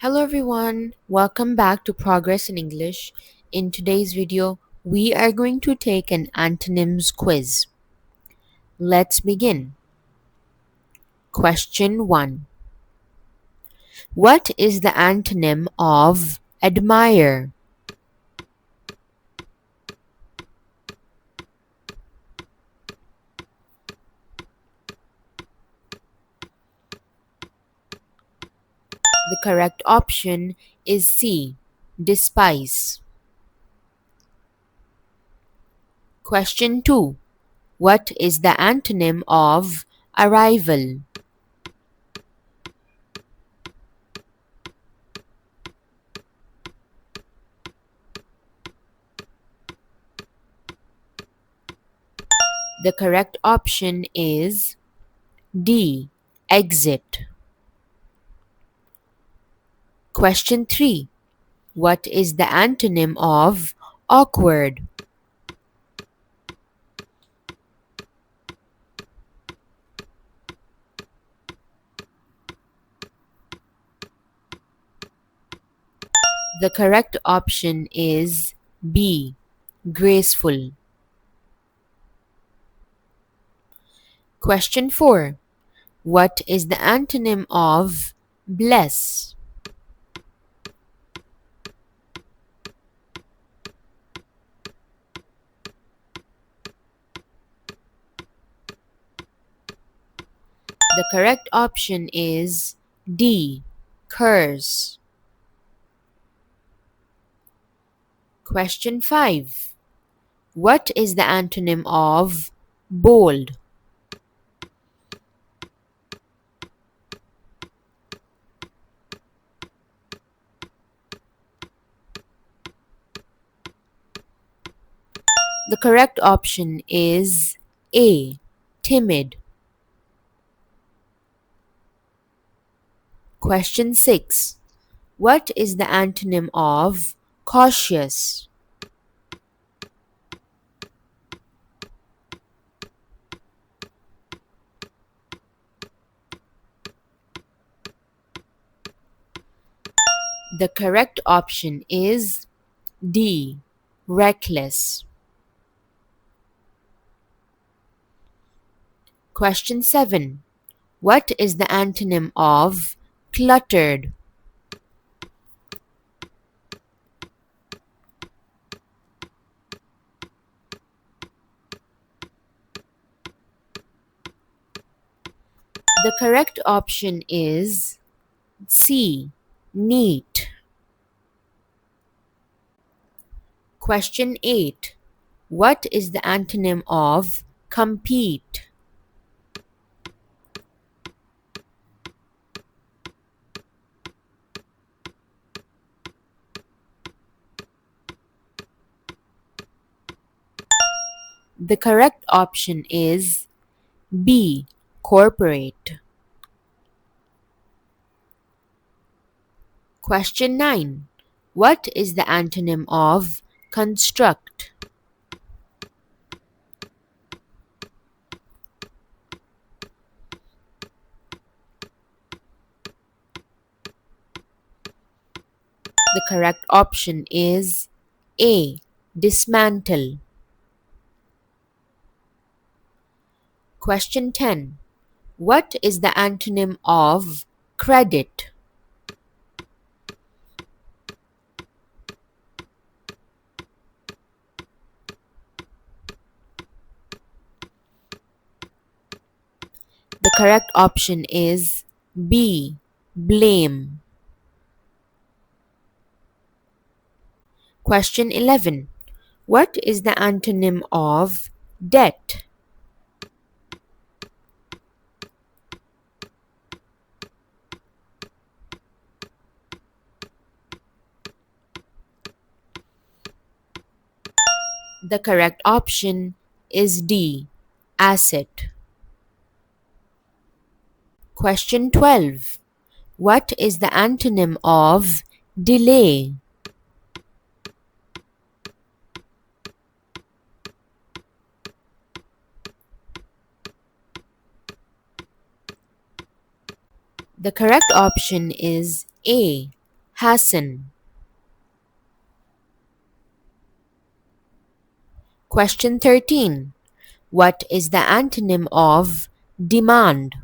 Hello everyone, welcome back to Progress in English. In today's video, we are going to take an antonyms quiz. Let's begin. Question 1. What is the antonym of admire? The correct option is C. Despise. Question 2. What is the antonym of arrival? The correct option is D. Exit. Question 3. What is the antonym of awkward? The correct option is B. Graceful. Question 4. What is the antonym of bless? The correct option is D. Curse. Question 5. What is the antonym of bold? The correct option is A. Timid. Question 6. What is the antonym of cautious? The correct option is D. Reckless. Question 7. What is the antonym of cluttered? The correct option is C. Neat. Question 8. What is the antonym of compete? The correct option is B. Corporate. Question 9. What is the antonym of construct? The correct option is A. Dismantle. Question 10. What is the antonym of credit? The correct option is B. Blame. Question 11. What is the antonym of debt? The correct option is D. Asset. Question 12. What is the antonym of delay? The correct option is A. hasten. Question 13. What is the antonym of demand?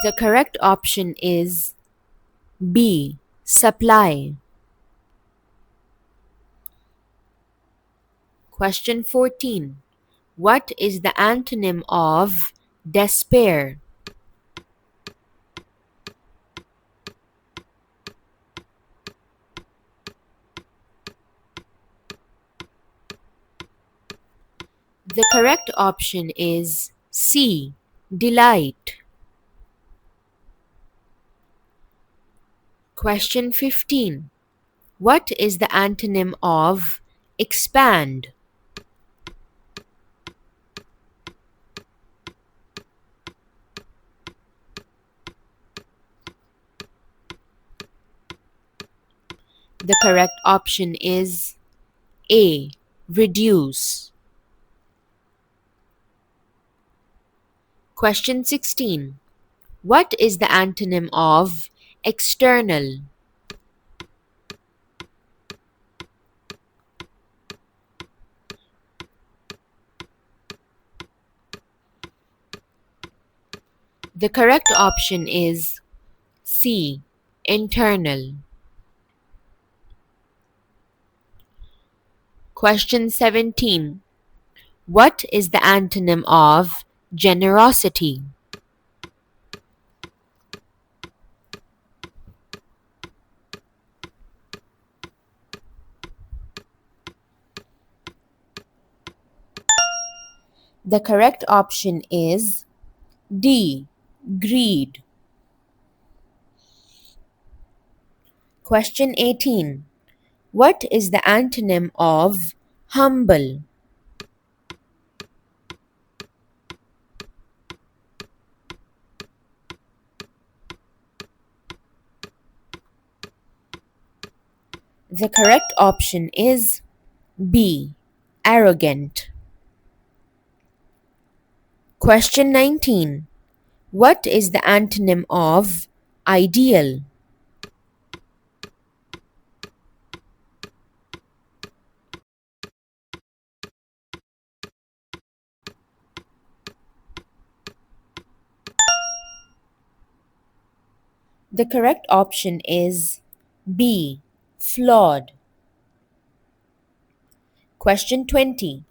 The correct option is B. Supply. Question 14. What is the antonym of despair? The correct option is C. Delight. Question 15. What is the antonym of expand? The correct option is A. Reduce. Question 16. What is the antonym of external? The correct option is C. Internal. Question 17. What is the antonym of generosity? The correct option is D. Greed. Question 18. What is the antonym of humble? The correct option is B. Arrogant. Question 19. What is the antonym of ideal? The correct option is B. Flawed. Question 20.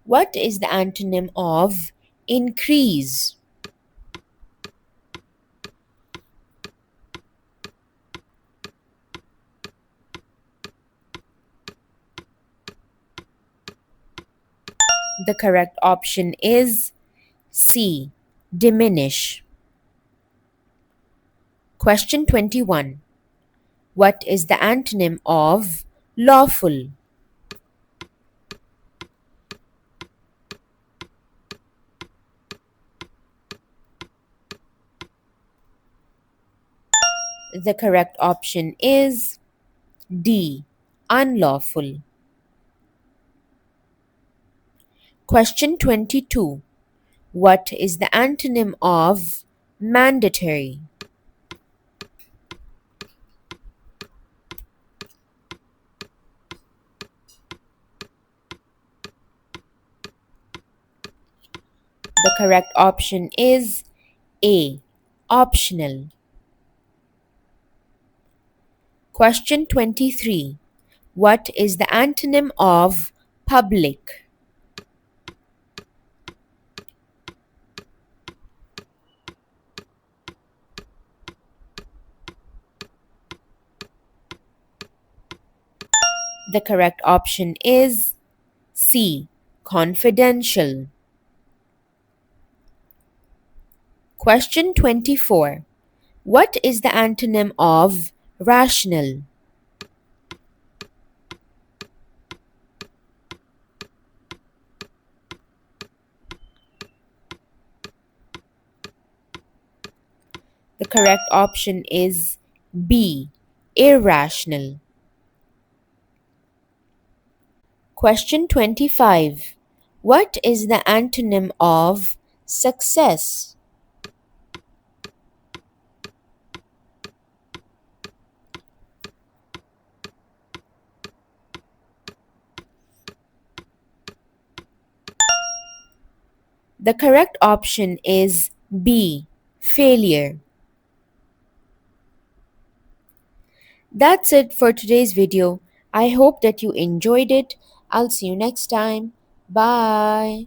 What is the antonym of increase? The correct option is C. Diminish. Question 21. What is the antonym of lawful? The correct option is D. Unlawful. Question 22. What is the antonym of mandatory? The correct option is A. Optional. Question 23. What is the antonym of public? The correct option is C. Confidential. Question 24. What is the antonym of rational? The correct option is B. Irrational. Question 25. What is the antonym of success? The correct option is B. Failure. That's it for today's video. I hope that you enjoyed it. I'll see you next time. Bye.